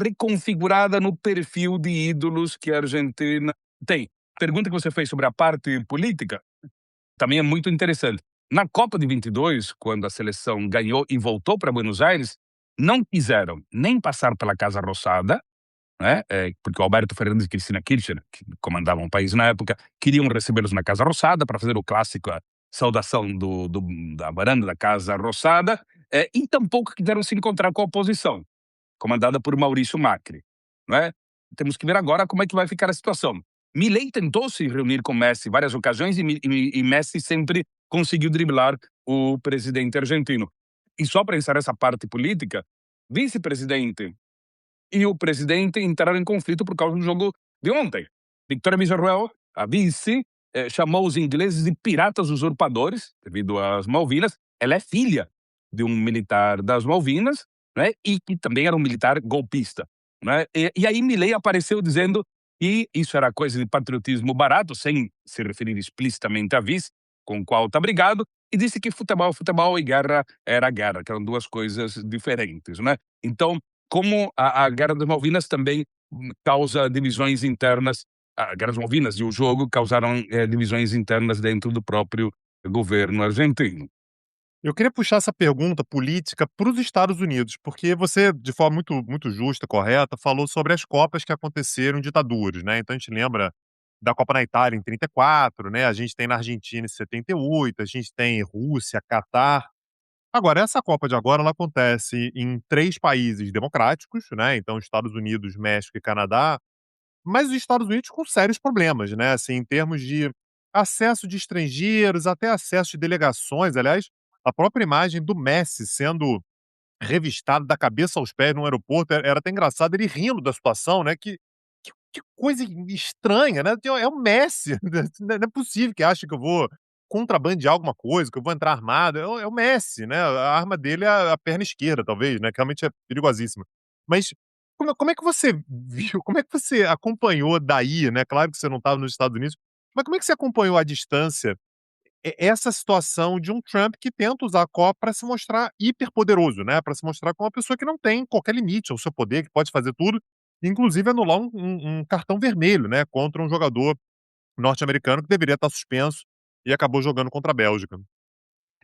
reconfigurada no perfil de ídolos que a Argentina tem. A pergunta que você fez sobre a parte política também é muito interessante. Na Copa de 22, quando a seleção ganhou e voltou para Buenos Aires, não quiseram nem passar pela Casa Rosada, né? Porque o Alberto Fernandes e Cristina Kirchner, que comandavam o país na época, queriam recebê-los na Casa Rosada para fazer o clássico, a saudação da varanda da Casa Rosada, e tampouco quiseram se encontrar com a oposição, comandada por Maurício Macri, né? Temos que ver agora como é que vai ficar a situação. Milei tentou se reunir com Messi em várias ocasiões e Messi sempre conseguiu driblar o presidente argentino. E só para encerrar essa parte política, vice-presidente e o presidente entraram em conflito por causa do jogo de ontem. Victoria Villarreal, a vice, chamou os ingleses de piratas usurpadores, devido às Malvinas. Ela é filha de um militar das Malvinas, né, e que também era um militar golpista, né? E aí Milei apareceu dizendo que isso era coisa de patriotismo barato, sem se referir explicitamente a vice, com o qual está brigado, e disse que futebol é futebol e guerra era guerra, que eram duas coisas diferentes, né? Então, como a Guerra das Malvinas também causa divisões internas, a Guerra das Malvinas e o jogo causaram divisões internas dentro do próprio governo argentino. Eu queria puxar essa pergunta política para os Estados Unidos, porque você, de forma muito, muito justa, correta, falou sobre as Copas que aconteceram em ditaduras, né? Então a gente lembra da Copa na Itália em 34, né? A gente tem na Argentina em 78, a gente tem Rússia, Catar. Agora, essa Copa de agora, ela acontece em 3 países democráticos, né? Então Estados Unidos, México e Canadá, mas os Estados Unidos com sérios problemas, né? Assim, em termos de acesso de estrangeiros, até acesso de delegações. Aliás, a própria imagem do Messi sendo revistado da cabeça aos pés no aeroporto era até engraçado, ele rindo da situação, né? Que Que coisa estranha, né? É o Messi, não é possível que ache que eu vou contrabandear alguma coisa, que eu vou entrar armado. É o Messi, né? A arma dele é a perna esquerda, talvez, né? Que realmente é perigosíssima. Mas como é que você viu, como é que você acompanhou daí, né? Claro que você não estava nos Estados Unidos, mas como é que você acompanhou à distância essa situação de um Trump que tenta usar a Copa para se mostrar hiperpoderoso, né, para se mostrar como uma pessoa que não tem qualquer limite ao seu poder, que pode fazer tudo, inclusive anular um cartão vermelho, né, contra um jogador norte-americano que deveria estar suspenso e acabou jogando contra a Bélgica.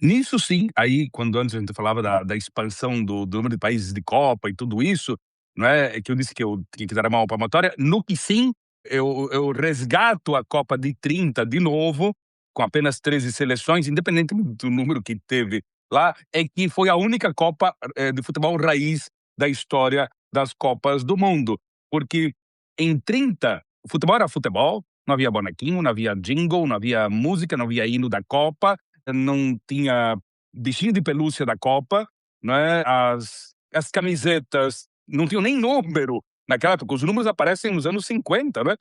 Nisso sim, aí quando antes a gente falava da expansão do número de países de Copa e tudo isso, não é que eu disse que eu tinha que dar uma palmatória, no que sim, eu resgato a Copa de 30 de novo, com apenas 13 seleções, independentemente do número que teve lá, é que foi a única Copa de futebol raiz da história das Copas do Mundo. Porque em 30, o futebol era futebol, não havia bonequinho, não havia jingle, não havia música, não havia hino da Copa, não tinha bichinho de pelúcia da Copa, não é? As camisetas não tinham nem número naquela época, os números aparecem nos anos 50, né?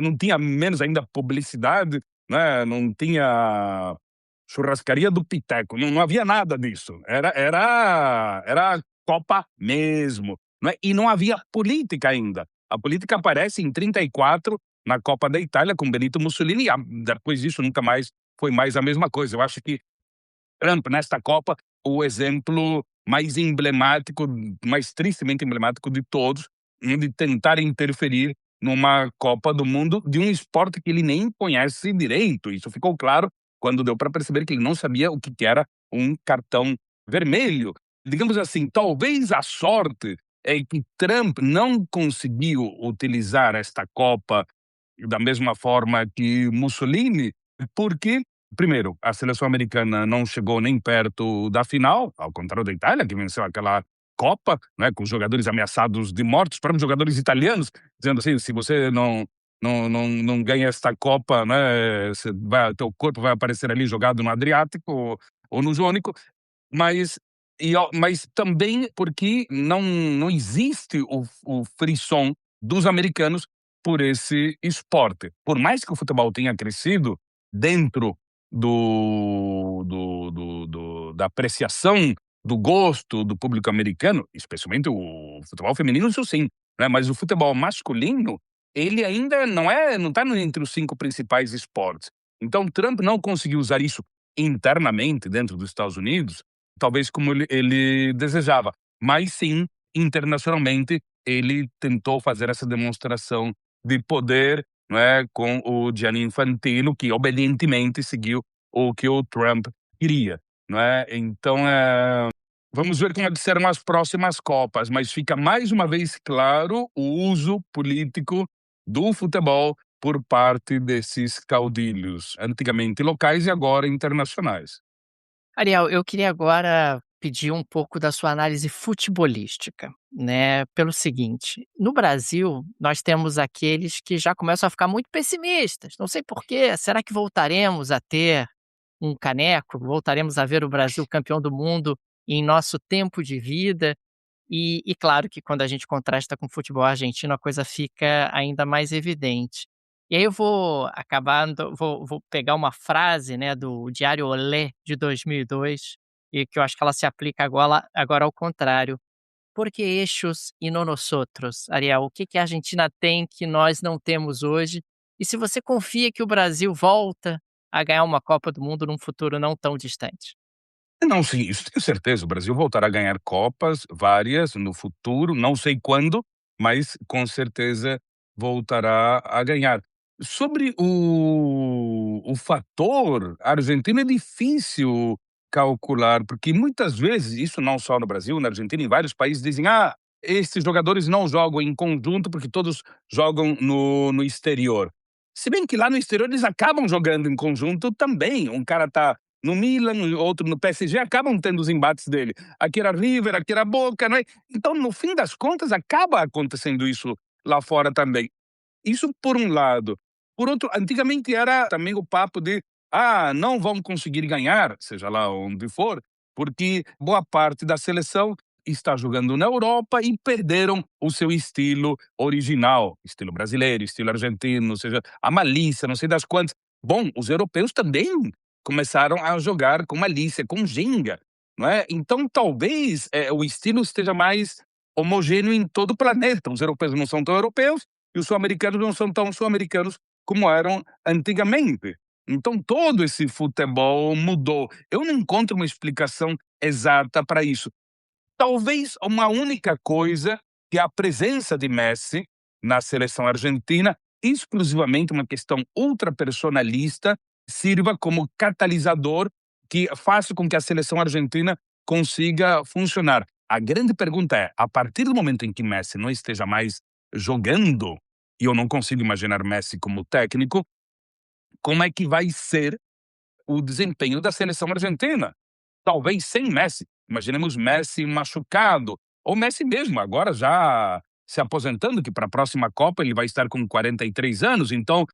Não tinha menos ainda publicidade, né? Não tinha churrascaria do Piteco, não havia nada disso. Era Copa mesmo, não é? E não havia política ainda. A política aparece em 34 na Copa da Itália com Benito Mussolini e depois disso nunca mais foi mais a mesma coisa. Eu acho que Trump, nesta Copa, o exemplo mais emblemático, mais tristemente emblemático de todos, de tentar interferir numa Copa do Mundo de um esporte que ele nem conhece direito. Isso ficou claro quando deu para perceber que ele não sabia o que era um cartão vermelho. Digamos assim, talvez a sorte é que Trump não conseguiu utilizar esta Copa da mesma forma que Mussolini, porque, primeiro, a seleção americana não chegou nem perto da final, ao contrário da Itália, que venceu aquela Copa, né, com os jogadores ameaçados de morte, os próprios jogadores italianos, dizendo assim: se você não ganha esta Copa, né, teu corpo vai aparecer ali jogado no Adriático ou no Jônico, mas, mas também porque não existe o frisson dos americanos por esse esporte. Por mais que o futebol tenha crescido dentro da apreciação, do gosto do público americano, especialmente o futebol feminino, isso sim, né? Mas o futebol masculino, ele ainda não está entre os 5 principais esportes. Então Trump não conseguiu usar isso internamente dentro dos Estados Unidos, talvez como ele desejava, mas sim internacionalmente ele tentou fazer essa demonstração de poder, não é, com o Gianni Infantino, que obedientemente seguiu o que o Trump queria, não é? Então, vamos ver como serão as próximas Copas, mas fica mais uma vez claro o uso político do futebol por parte desses caudilhos, antigamente locais e agora internacionais. Ariel, eu queria agora pedir um pouco da sua análise futebolística, né, pelo seguinte: no Brasil, nós temos aqueles que já começam a ficar muito pessimistas, não sei por quê, será que voltaremos a ter um caneco? Voltaremos a ver o Brasil campeão do mundo em nosso tempo de vida? E claro que quando a gente contrasta com o futebol argentino, a coisa fica ainda mais evidente. E aí eu vou acabar vou pegar uma frase, né, do Diário Olé de 2002, e que eu acho que ela se aplica agora ao contrário. "Por que ellos e no nosotros?", Ariel, o que que a Argentina tem que nós não temos hoje? E se você confia que o Brasil volta a ganhar uma Copa do Mundo num futuro não tão distante? Não, sim, isso tenho certeza. O Brasil voltará a ganhar Copas, várias, no futuro, não sei quando, mas com certeza voltará a ganhar. Sobre o fator Argentina é difícil calcular, porque muitas vezes, isso não só no Brasil, na Argentina, em vários países, dizem: ah, esses jogadores não jogam em conjunto porque todos jogam no exterior. Se bem que lá no exterior eles acabam jogando em conjunto também. Um cara tá no Milan, outro no PSG, acabam tendo os embates dele. Aqui era River, aqui era Boca, não é? Então, no fim das contas, acaba acontecendo isso lá fora também. Isso por um lado. Por outro, antigamente era também o papo de não vão conseguir ganhar, seja lá onde for, porque boa parte da seleção está jogando na Europa e perderam o seu estilo original, estilo brasileiro, estilo argentino, ou seja, a malícia, não sei das quantas. Bom, os europeus também começaram a jogar com malícia, com ginga, não é? Então, talvez o estilo esteja mais homogêneo em todo o planeta. Os europeus não são tão europeus e os sul-americanos não são tão sul-americanos como eram antigamente. Então, todo esse futebol mudou. Eu não encontro uma explicação exata para isso. Talvez uma única coisa, que é a presença de Messi na seleção argentina, exclusivamente uma questão ultrapersonalista, sirva como catalisador que faça com que a seleção argentina consiga funcionar. A grande pergunta é, a partir do momento em que Messi não esteja mais jogando, e eu não consigo imaginar Messi como técnico, como é que vai ser o desempenho da seleção argentina? Talvez sem Messi. Imaginemos Messi machucado, ou Messi mesmo, agora já se aposentando, que para a próxima Copa ele vai estar com 43 anos, então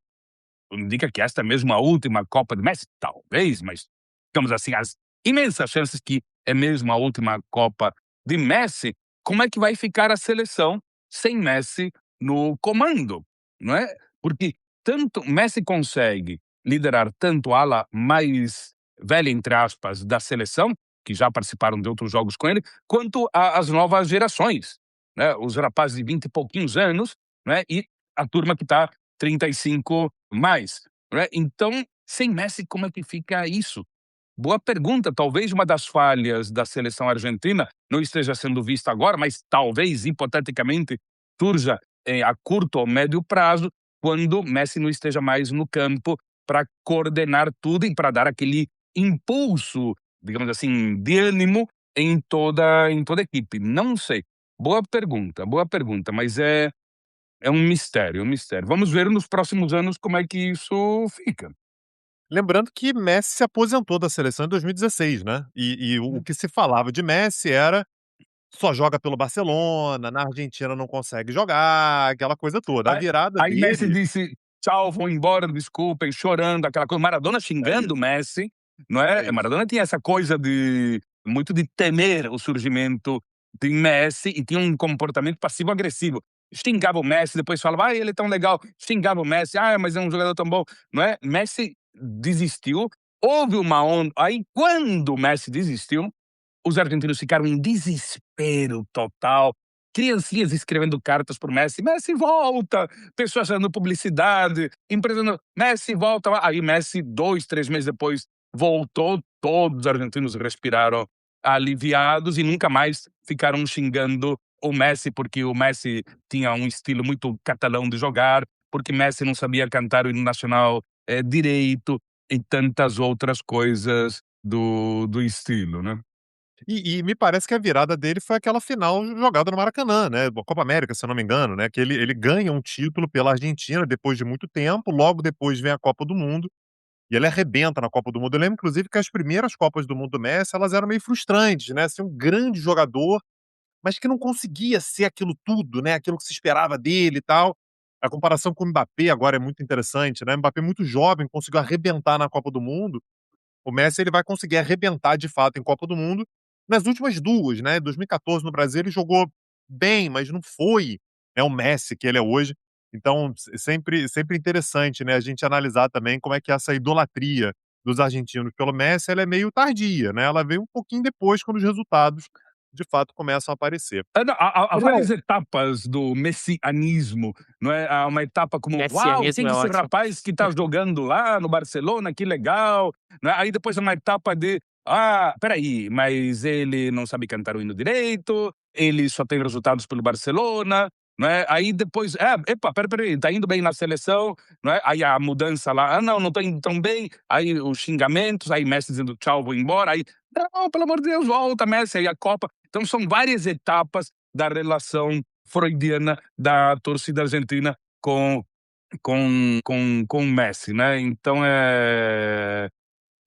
indica que esta é mesmo a última Copa de Messi? Talvez, mas digamos assim, as imensas chances que é mesmo a última Copa de Messi. Como é que vai ficar a seleção sem Messi no comando? Não é? Porque tanto Messi consegue liderar tanto a ala mais velha, entre aspas, da seleção, que já participaram de outros jogos com ele, quanto as novas gerações, né? Os rapazes de 20 e pouquinhos anos, né? E a turma que está 35 mais, né? Então, sem Messi, como é que fica isso? Boa pergunta. Talvez uma das falhas da seleção argentina não esteja sendo vista agora, mas talvez, hipoteticamente, surja a curto ou médio prazo, quando Messi não esteja mais no campo para coordenar tudo e para dar aquele impulso, digamos assim, de ânimo em toda a equipe. Não sei. Boa pergunta, mas é um mistério, um mistério. Vamos ver nos próximos anos como é que isso fica. Lembrando que Messi se aposentou da seleção em 2016, né, e o que se falava de Messi era: só joga pelo Barcelona, na Argentina não consegue jogar, aquela coisa toda. A Aí virada aí Messi dele disse: "Tchau, vou embora, desculpem", chorando, aquela coisa. Maradona é xingando o isso, Messi, não é é? isso. Maradona tinha essa coisa de muito de temer o surgimento de Messi e tinha um comportamento passivo-agressivo. Xingava o Messi, depois falava: "Ai, ele é tão legal", xingava o Messi: "Ah, mas é um jogador tão bom", não é? Messi desistiu, houve uma onda aí quando o Messi desistiu, os argentinos ficaram em desespero total. Criancinhas escrevendo cartas pro Messi: "Messi volta!", pessoas fazendo publicidade, empresas: "Messi volta!". Aí Messi, 2, 3 meses depois, voltou, todos os argentinos respiraram aliviados e nunca mais ficaram xingando o Messi, porque o Messi tinha um estilo muito catalão de jogar, porque Messi não sabia cantar o hino nacional direito e tantas outras coisas do estilo, né? E me parece que a virada dele foi aquela final jogada no Maracanã, né, da Copa América, se eu não me engano, né, que ele ganha um título pela Argentina depois de muito tempo, logo depois vem a Copa do Mundo, e ele arrebenta na Copa do Mundo. Eu lembro inclusive que as primeiras Copas do Mundo do Messi, elas eram meio frustrantes, né, assim, um grande jogador, mas que não conseguia ser aquilo tudo, né, aquilo que se esperava dele e tal. A comparação com o Mbappé agora é muito interessante, né, o Mbappé muito jovem, conseguiu arrebentar na Copa do Mundo. O Messi ele vai conseguir arrebentar de fato em Copa do Mundo nas últimas 2, né, 2014 no Brasil ele jogou bem, mas não foi, o Messi que ele é hoje. Então sempre interessante, né, a gente analisar também como é que essa idolatria dos argentinos pelo Messi, ela é meio tardia, né, ela veio um pouquinho depois quando os resultados, de fato, começam a aparecer. Não, há várias etapas do messianismo, não é? Há uma etapa como: "Uau, Messianismo quem é é esse ótimo. rapaz que está jogando lá no Barcelona? Que legal", né? Aí depois há uma etapa de: "Ah, espera aí, mas ele não sabe cantar o hino direito, ele só tem resultados pelo Barcelona", não é? Aí depois: epa, espera aí, está indo bem na seleção", não é? Aí a mudança lá: "Ah, não, não está indo tão bem", aí os xingamentos, aí Messi dizendo: "Tchau, vou embora", aí: "Não, pelo amor de Deus, volta Messi", aí a Copa. Então são várias etapas da relação freudiana da torcida argentina com o Messi, né? Então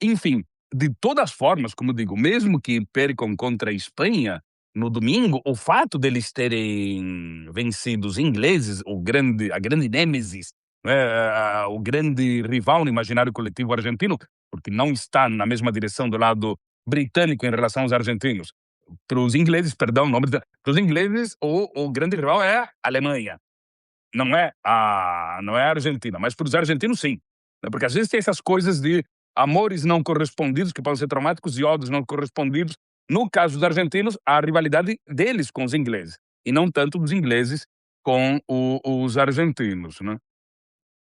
enfim, de todas formas, como digo, mesmo que percam contra a Espanha no domingo, o fato deles terem vencido os ingleses, a grande nêmesis, né, o grande rival no imaginário coletivo argentino, porque não está na mesma direção do lado britânico em relação aos argentinos. os ingleses, perdão, para os ingleses, o grande rival é a Alemanha. Não é a Argentina, mas para os argentinos, sim. Porque às vezes tem essas coisas de amores não correspondidos, que podem ser traumáticos, e ódios não correspondidos. No caso dos argentinos, a rivalidade deles com os ingleses, e não tanto dos ingleses com os argentinos, né?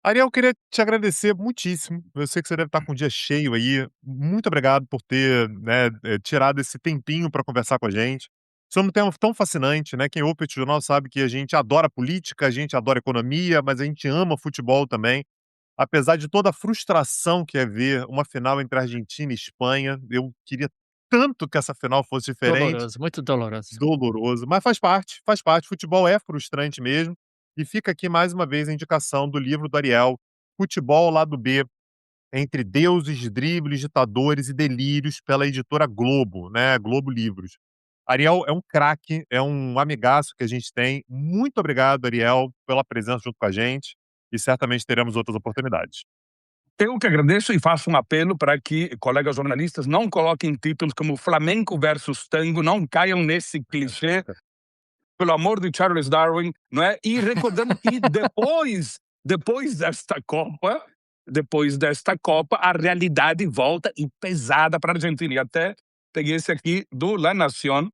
Ariel, eu queria te agradecer muitíssimo. Eu sei que você deve estar com um dia cheio aí. Muito obrigado por ter, né, tirado esse tempinho para conversar com a gente. Sobre um tema tão fascinante, né? Quem ouve o Petit Jornal sabe que a gente adora política, a gente adora economia, mas a gente ama futebol também. Apesar de toda a frustração que é ver uma final entre Argentina e Espanha, eu queria tanto que essa final fosse diferente. Doloroso, muito doloroso. Doloroso, mas faz parte, faz parte. Futebol é frustrante mesmo. E fica aqui mais uma vez a indicação do livro do Ariel, Futebol Lado B, entre deuses, dribles, ditadores e delírios, pela editora Globo, né? Globo Livros. Ariel é um craque, é um amigaço que a gente tem. Muito obrigado, Ariel, pela presença junto com a gente. E certamente teremos outras oportunidades. Eu que agradeço e faço um apelo para que colegas jornalistas não coloquem títulos como Flamengo versus Tango, não caiam nesse clichê, pelo amor de Charles Darwin, não é? E recordando que depois desta Copa, a realidade volta e pesada para a Argentina. E até peguei esse aqui do La Nación,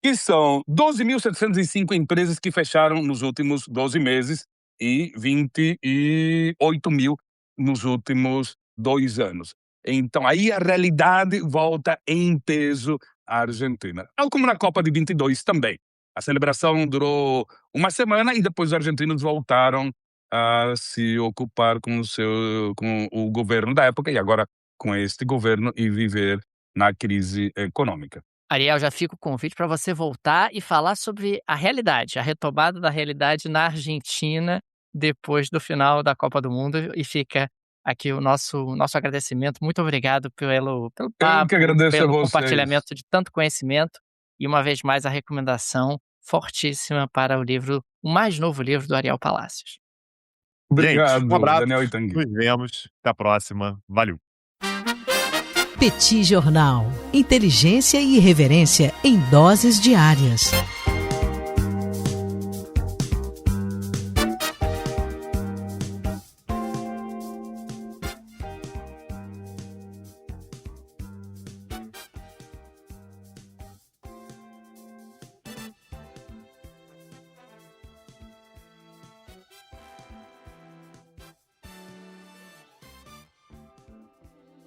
que são 12.705 empresas que fecharam nos últimos 12 meses e 28 mil nos últimos 2 anos. Então, aí a realidade volta em peso à Argentina. Tal como na Copa de 22 também. A celebração durou uma semana e depois os argentinos voltaram a se ocupar com o governo da época e agora com este governo e viver na crise econômica. Ariel, já fica o convite para você voltar e falar sobre a realidade, a retomada da realidade na Argentina depois do final da Copa do Mundo. E fica aqui o nosso agradecimento. Muito obrigado pelo papo, Eu que agradeço a pelo vocês. compartilhamento de tanto conhecimento. E uma vez mais a recomendação fortíssima para o mais novo livro do Ariel Palacios. Obrigado, Gente, um abraço. Daniel Itangui. Nos vemos. Até a próxima. Valeu. Petit Jornal. Inteligência e irreverência em doses diárias.